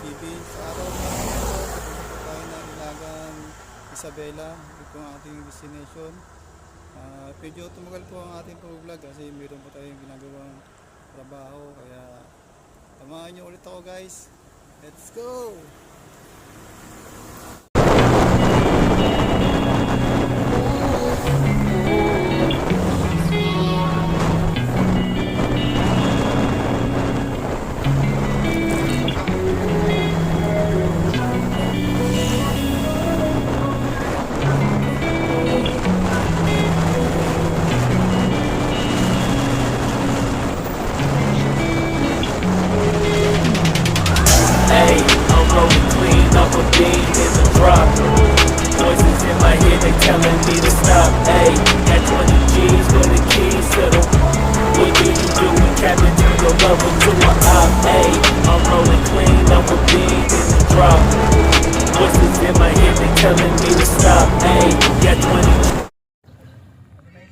TV. Sa araw na ito, pupunta po tayo ng Ilagan, Isabela. Ito ang ating destination. Medyo tumagal po ang ating pag-vlog kasi meron po tayong ginagawang trabaho. Kaya samahan nyo ulit ako guys. Let's go! Voices in my head, they telling me to stop. Hey, got 20 G's for the keys to the. What do you do when Captain turn your lover to a op? Hey, I'm rolling clean, I'm a beat in the drop. Voices in my head, they telling me to stop. Hey, got 20.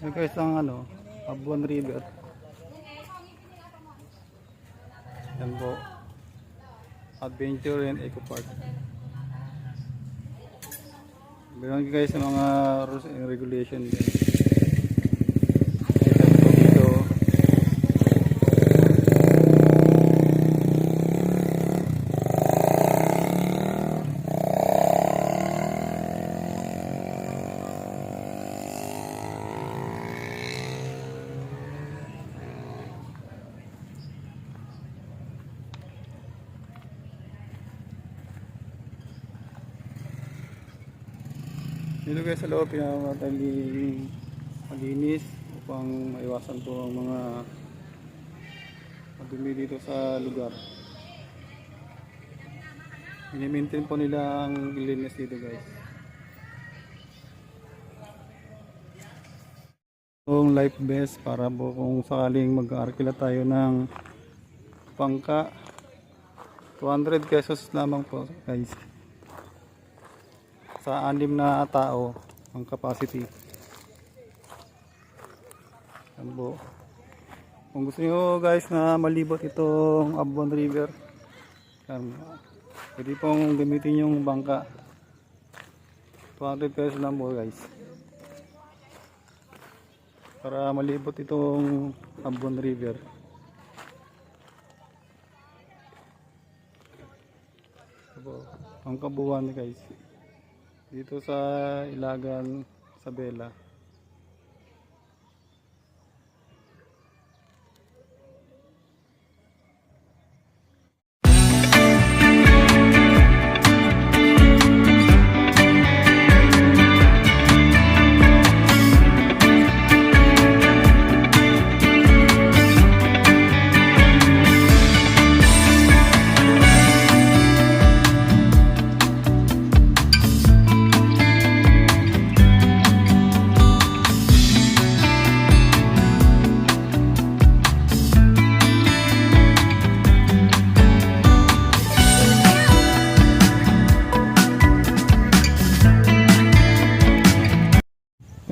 Yan guys ang Abuan River. Yan po. Adventure and Eco Park. Meron guys sa mga rules and regulation din. Dito. Dito guys sa loob, pinakamaling malinis upang maiwasan po ang mga madumi dito sa lugar. Minimaintain po nila ang linis dito guys. Itong life vest para po kung sakaling mag-arkila tayo ng pangka, 200 pesos lamang po guys. Sa 6 na tao ang capacity. Ambo. Kung gusto niyo guys na malibot itong Abuan River, pwede pong gamitin yung bangka. 200 pesos lang po guys. Para malibot itong Abuan River. Ang kabuuan guys. Dito sa Ilagan, Isabela.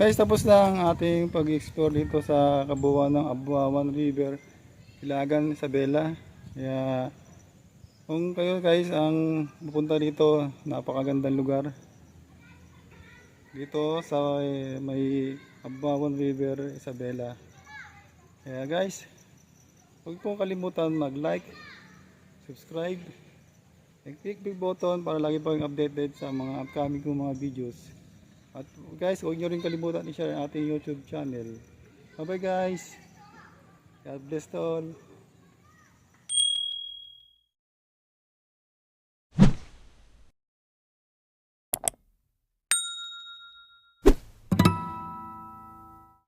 Guys, tapos na ang ating pag-explore dito sa kabuuan ng Abuan River, Ilagan, Isabela. Kaya kung kayo guys ang pupunta dito, napakagandang lugar. Dito sa may Abuan River, Isabela. Kaya guys, huwag pong kalimutan mag-like, subscribe, and click bell button para lagi pong updated sa mga upcoming kong mga videos. At guys, huwag nyo rin kalimutan i-share ang ating YouTube channel. Bye bye guys. God bless all.